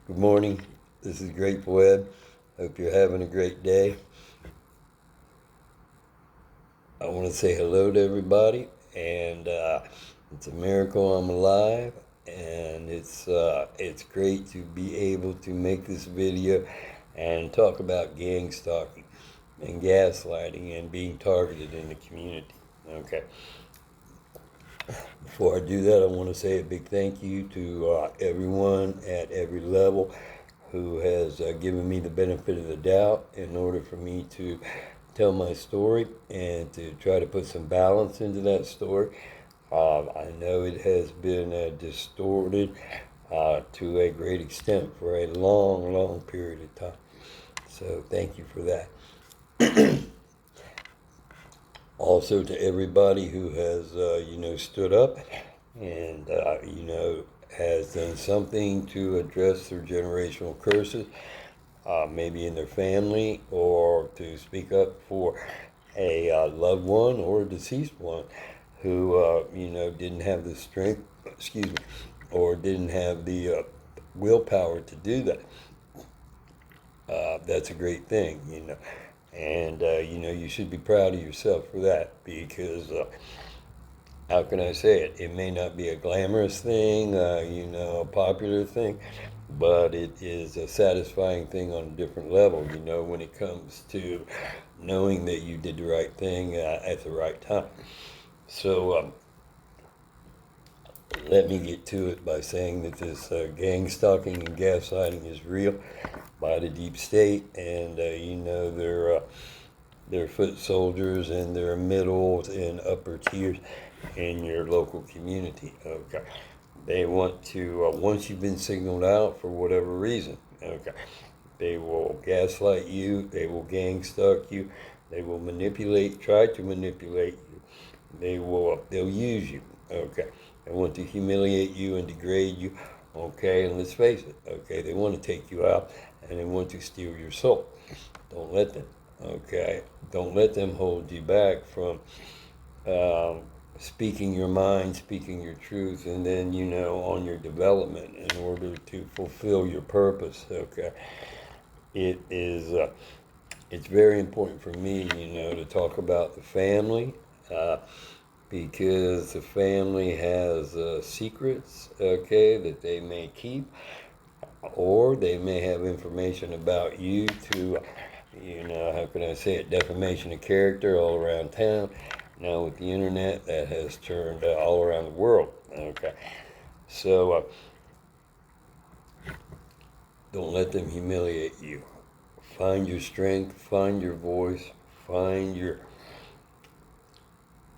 Good morning. This is Grateful Web. Hope you're having a great day. I want to say hello to everybody, and it's a miracle I'm alive, and it's great to be able to make this video and talk about gang stalking and gaslighting and being targeted in the community. Okay. Before I do that, I want to say a big thank you to everyone at every level who has given me the benefit of the doubt in order for me to tell my story and to try to put some balance into that story. I know it has been distorted to a great extent for a long, long period of time. So thank you for that. Also to everybody who has, stood up and, has done something to address their generational curses, maybe in their family, or to speak up for a loved one or a deceased one who, didn't have the strength, or didn't have the willpower to do that. That's a great thing. And, you should be proud of yourself for that because, how can I say it? It may not be a glamorous thing, a popular thing, but it is a satisfying thing on a different level, when it comes to knowing that you did the right thing at the right time. So, let me get to it by saying that this gang stalking and gaslighting is real by the deep state, and they're foot soldiers and they're middle and upper tiers in your local community. Okay, they want to once you've been signaled out for whatever reason. Okay, they will gaslight you. They will gang stalk you. They will try to manipulate you. They'll use you. Okay, they want to humiliate you and degrade you. Okay, and let's face it. Okay, they want to take you out and they want to steal your soul. Don't let them. Okay, don't let them hold you back from um, speaking your mind, speaking your truth, and then on your development in order to fulfill your purpose. Okay, it is. It's very important for me, to talk about the family. Uh, because the family has secrets, okay, that they may keep, or they may have information about you to, how can I say it, defamation of character all around town. Now with the internet, that has turned all around the world, okay. So don't let them humiliate you. Find your strength, find your voice, find your,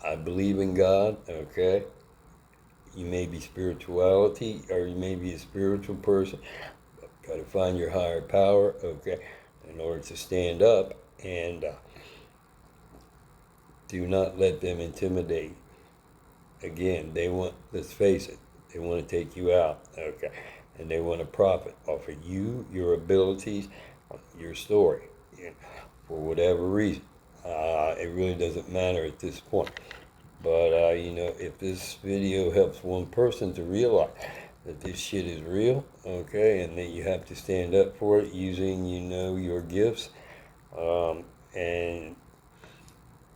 I believe in God, okay. You may be spirituality, or you may be a spiritual person. Try to find your higher power, okay, in order to stand up, and do not let them intimidate. Again, let's face it, they want to take you out, okay, and they want to profit off of you, your abilities, your story, for whatever reason. It really doesn't matter at this point. But, if this video helps one person to realize that this shit is real, okay, and that you have to stand up for it using, your gifts, and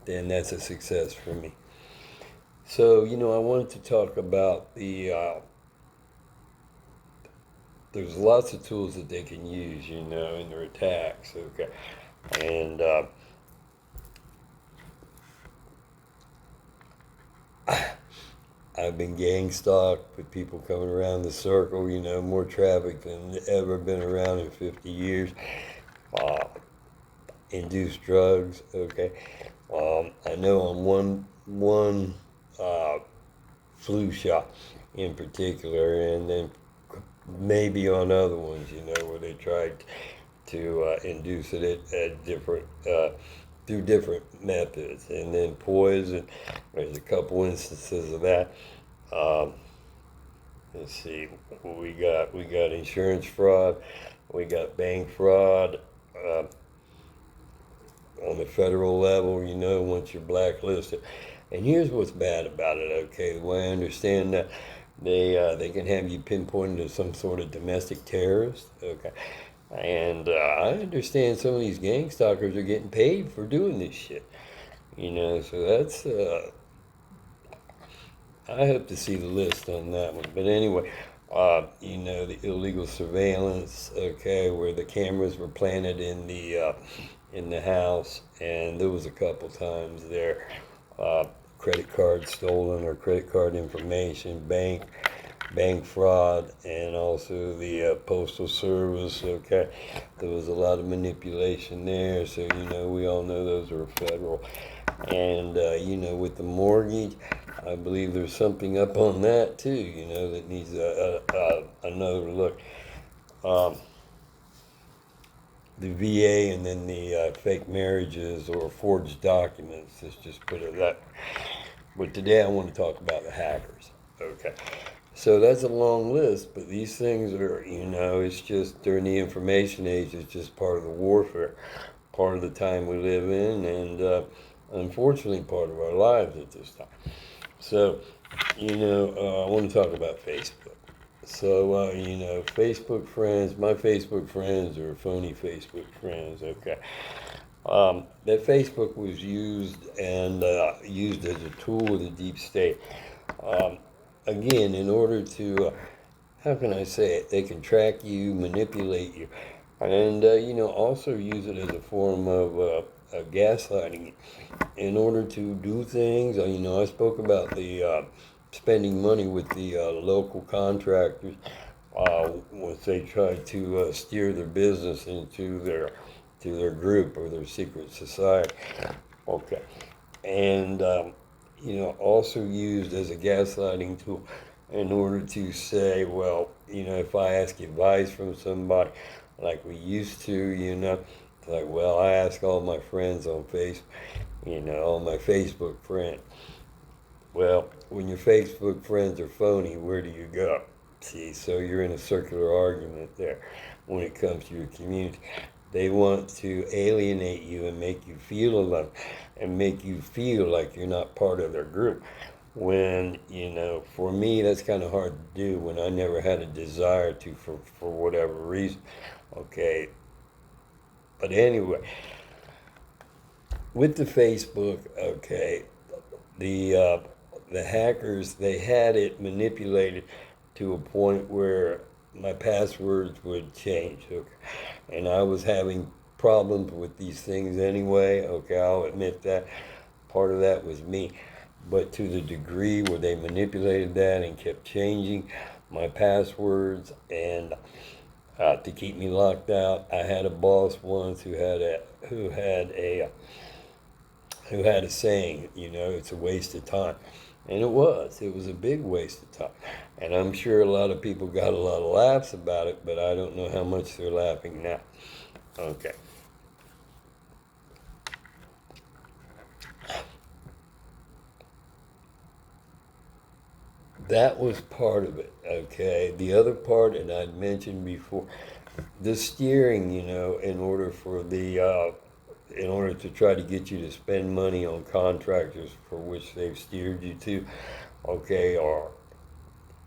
then that's a success for me. So, I wanted to talk about there's lots of tools that they can use, in their attacks, okay, and, I've been gang stalked with people coming around the circle, more traffic than ever been around in 50 years. Uh, Induced drugs, okay. I know on one flu shot in particular, and then maybe on other ones, where they tried to induce it at different through different methods, and then poison. There's a couple instances of that. Um, let's see, we got insurance fraud, we got bank fraud. On the federal level, once you're blacklisted. And here's what's bad about it, okay, the way I understand that, They can have you pinpointed as some sort of domestic terrorist. Okay. And I understand some of these gang stalkers are getting paid for doing this shit. So that's I hope to see the list on that one. But anyway, the illegal surveillance, okay, where the cameras were planted in the house, and there was a couple times there, credit card stolen or credit card information, bank fraud, and also the postal service. Okay, there was a lot of manipulation there. So we all know those are federal. And with the mortgage, I believe there's something up on that too. That needs another look. Um, the VA and then the fake marriages or forged documents. Let's just put it that. But today I want to talk about the hackers. Okay. So that's a long list, but these things are, it's just during the information age, it's just part of the warfare, part of the time we live in, and unfortunately part of our lives at this time. So, I want to talk about Facebook. So, Facebook friends, my Facebook friends are phony Facebook friends, okay? That Facebook was used as a tool of the deep state. Um, Again, in order to, how can I say it? They can track you, manipulate you, and also use it as a form of gaslighting in order to do things. I spoke about the spending money with the local contractors once they try to steer their business into their group or their secret society. Okay, and also used as a gaslighting tool in order to say, well, if I ask advice from somebody like we used to, it's like, well, I ask all my friends on Facebook, all my Facebook friends. Well, when your Facebook friends are phony, where do you go? See, so you're in a circular argument there when it comes to your community. They want to alienate you and make you feel alone and make you feel like you're not part of their group. When, for me, that's kind of hard to do when I never had a desire to for whatever reason. Okay. But anyway, with the Facebook, okay, the uh, the hackers, they had it manipulated to a point where my passwords would change, okay? And I was having problems with these things anyway. Okay, I'll admit that part of that was me, but to the degree where they manipulated that and kept changing my passwords and to keep me locked out. I had a boss once who had a saying, it's a waste of time. And it was. It was a big waste of time. And I'm sure a lot of people got a lot of laughs about it, but I don't know how much they're laughing now. Okay. That was part of it, okay? The other part, and I'd mentioned before, the steering, in order to try to get you to spend money on contractors for which they've steered you to, okay, or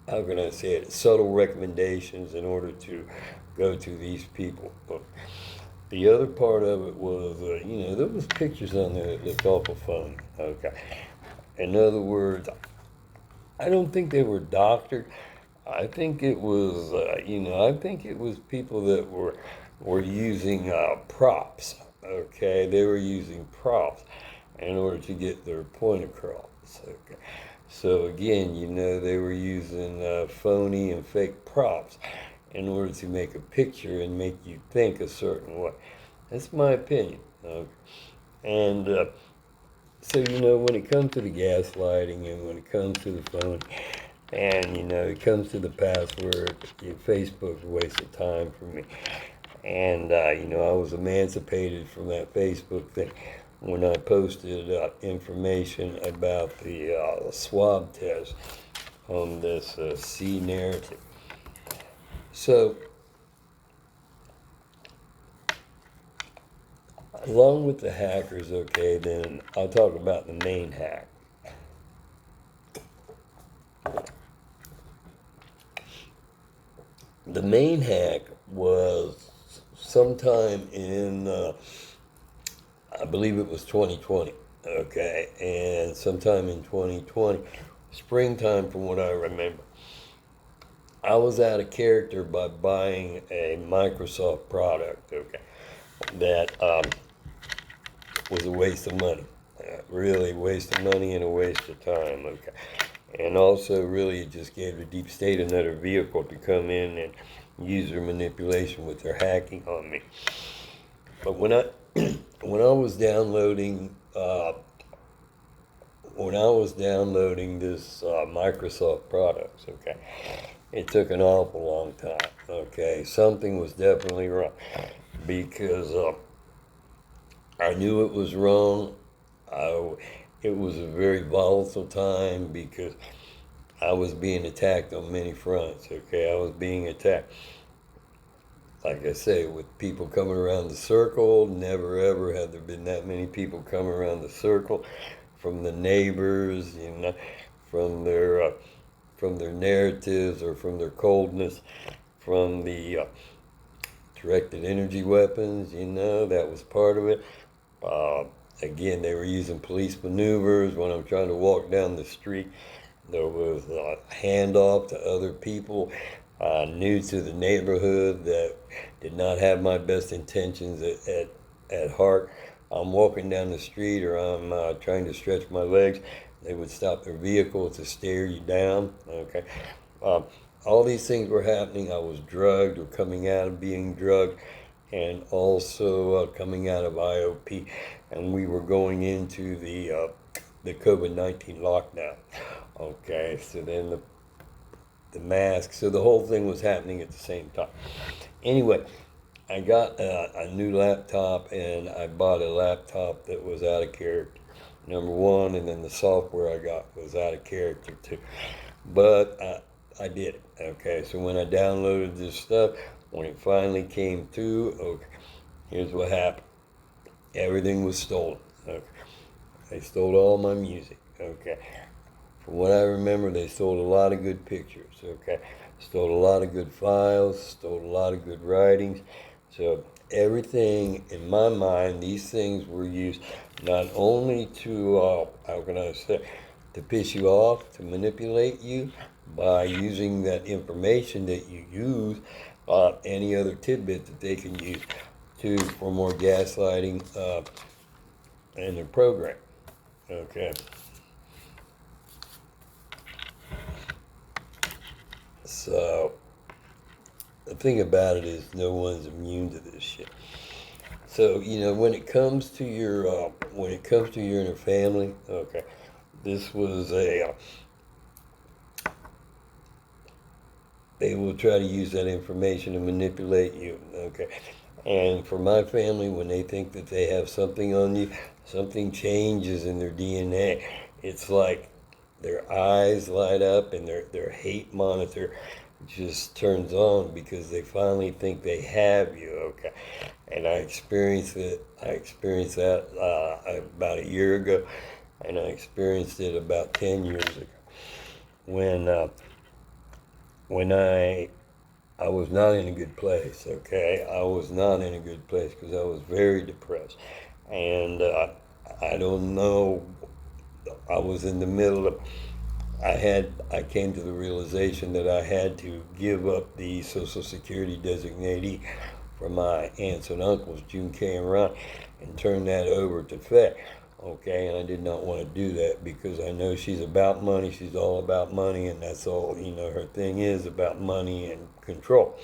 how can I say it, subtle recommendations in order to go to these people. But the other part of it was, there was pictures on there that looked awful funny, okay? In other words, I don't think they were doctored. I think it was, I think it was people that were using props. Okay, they were using props in order to get their point across. Okay, so again, they were using phony and fake props in order to make a picture and make you think a certain way. That's my opinion. Okay? And so, when it comes to the gaslighting and when it comes to the phone, and it comes to the password, Facebook's a waste of time for me. And I was emancipated from that Facebook thing when I posted information about the swab test on this C narrative. So, along with the hackers, okay, then I'll talk about the main hack. The main hack was sometime in, I believe it was 2020, okay, and sometime in 2020, springtime from what I remember, I was out of character by buying a Microsoft product, okay, that was a waste of money. Really a waste of money and a waste of time, okay. And also really it just gave the deep state another vehicle to come in and use their manipulation with their hacking on me. But when I was downloading this Microsoft products, okay, it took an awful long time. Okay, something was definitely wrong because I knew it was wrong. I, it was a very volatile time because I was being attacked on many fronts. Okay, I was being attacked, like I say, with people coming around the circle. Never ever had there been that many people coming around the circle, from the neighbors, you know, from their narratives or from their coldness, from the directed energy weapons. You know, that was part of it. Uh, Again, they were using police maneuvers when I'm trying to walk down the street. There was a handoff to other people new to the neighborhood that did not have my best intentions at heart. I'm walking down the street or I'm trying to stretch my legs. They would stop their vehicle to stare you down. Okay. Um, all these things were happening. I was drugged or coming out of being drugged, and also coming out of IOP, and we were going into the COVID-19 lockdown. Okay, so then the mask, so the whole thing was happening at the same time. Anyway, I got a new laptop, and I bought a laptop that was out of character, number one, and then the software I got was out of character too. But I did it. Okay, so when I downloaded this stuff, when it finally came through, okay, here's what happened. Everything was stolen. Okay. They stole all my music. Okay. From what I remember, they stole a lot of good pictures. Okay. Stole a lot of good files. Stole a lot of good writings. So everything in my mind, these things were used not only to, how can I say, to piss you off, to manipulate you by using that information that you use, any other tidbit that they can use to for more gaslighting in their program. Okay. So the thing about it is no one's immune to this shit. So when it comes to your inner family, okay, this was they will try to use that information to manipulate you. Okay, and for my family, when they think that they have something on you, something changes in their DNA. It's like their eyes light up and their hate monitor just turns on because they finally think they have you. Okay, and I experienced it. I experienced that about a year ago, and I experienced it about 10 years ago when when I was not in a good place. Okay, I was not in a good place because I was very depressed, and I don't know. I was in the middle of. I came to the realization that I had to give up the Social Security designatee for my aunts and uncles, June K. and Ron, and turn that over to Faye. Okay, and I did not want to do that because I know she's about money. She's all about money, and that's all, her thing is about money and control.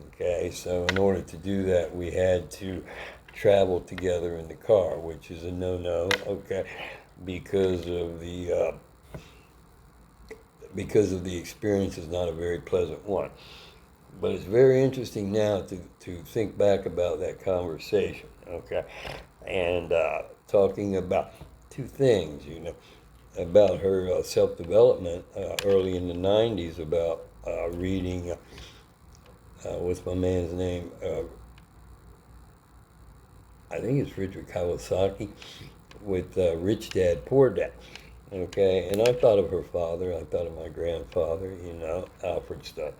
Okay, so in order to do that, we had to travel together in the car, which is a no-no. Okay, because of the experience is not a very pleasant one. But it's very interesting now to think back about that conversation, okay? And talking about two things, about her self-development early in the 90s, about reading, what's my man's name? I think it's Richard Kawasaki with Rich Dad, Poor Dad. Okay, and I thought of her father, I thought of my grandfather, Alfred stuff.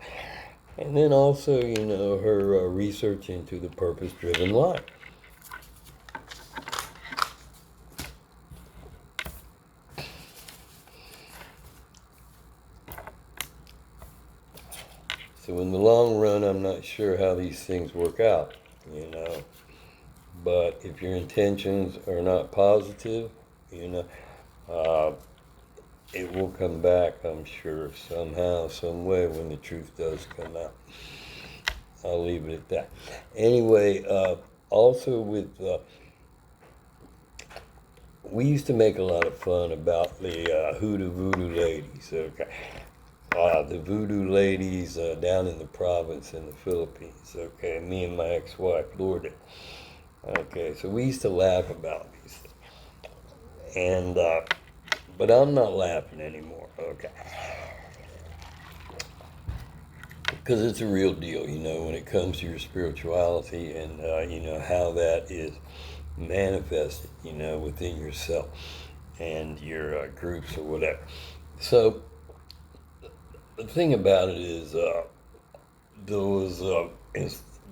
And then also, her research into the purpose-driven life. So in the long run, I'm not sure how these things work out, you know. But if your intentions are not positive, you know, uh, it will come back, I'm sure, somehow, some way when the truth does come out. I'll leave it at that. Anyway, also with, we used to make a lot of fun about the hoodoo voodoo ladies, okay? The voodoo ladies down in the province in the Philippines, okay? Me and my ex-wife, Lourdes. Okay, so we used to laugh about these things. And, but I'm not laughing anymore, okay? Because it's a real deal, when it comes to your spirituality and, how that is manifested, within yourself and your groups or whatever. So the thing about it is, those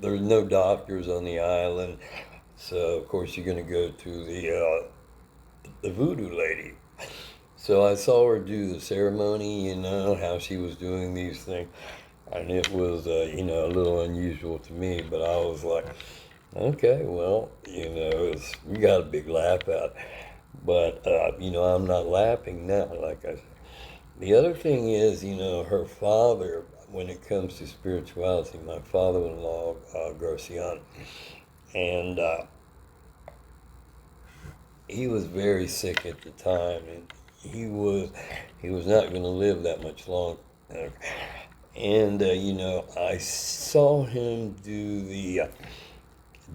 there's no doctors on the island, so of course you're going to go to the voodoo lady. So I saw her do the ceremony, how she was doing these things, and it was a little unusual to me, but I was like, okay, well, we got a big laugh out, but I'm not laughing now, like I said. The other thing is, her father, when it comes to spirituality, my father-in-law, Garcian, and he was very sick at the time, and he was not going to live that much longer. And I saw him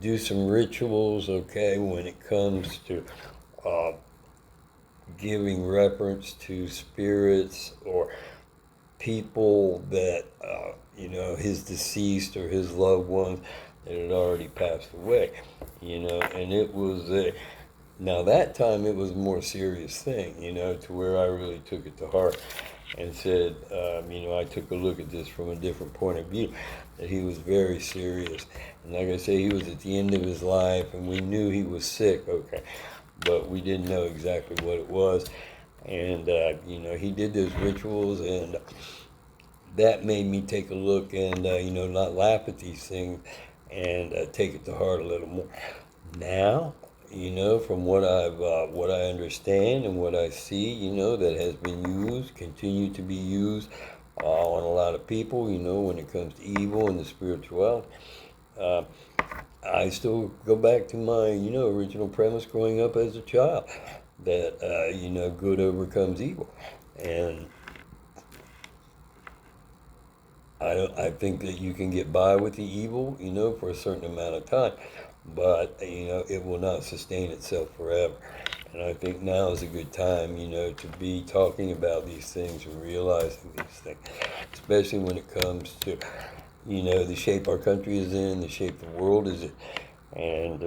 do some rituals, okay, when it comes to uh, giving reference to spirits or people that his deceased or his loved ones that had already passed away, and it was now that time it was a more serious thing, to where I really took it to heart and said, I took a look at this from a different point of view, that he was very serious. And like I say, he was at the end of his life, and we knew he was sick, okay, but we didn't know exactly what it was. And, he did those rituals, and that made me take a look and, not laugh at these things and take it to heart a little more. Now, from what I understand and what I see, that has been used, continue to be used on a lot of people, when it comes to evil and the spirituality. Uh, I still go back to my, original premise growing up as a child, that, good overcomes evil. And I think that you can get by with the evil, for a certain amount of time, but, it will not sustain itself forever. And I think now is a good time, to be talking about these things and realizing these things, especially when it comes to, the shape our country is in, the shape the world is in, and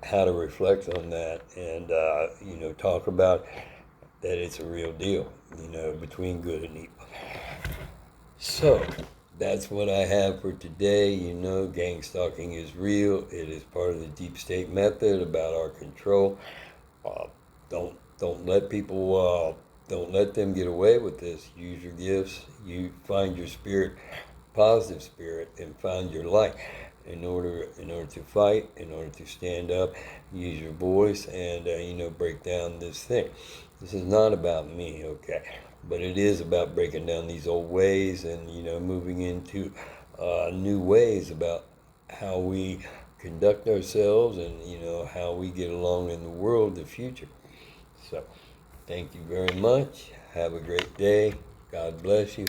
how to reflect on that and, talk about that it's a real deal, between good and evil. So, that's what I have for today. Gang stalking is real. It is part of the deep state method about our control. Uh, don't let people, don't let them get away with this. Use your gifts. You find your spirit, positive spirit, and find your light in order to fight, in order to stand up. Use your voice and break down this thing. This is not about me, okay, but it is about breaking down these old ways and moving into new ways about how we conduct ourselves and how we get along in the world, the future. So, thank you very much. Have a great day. God bless you.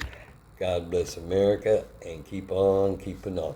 God bless America, and keep on keeping on.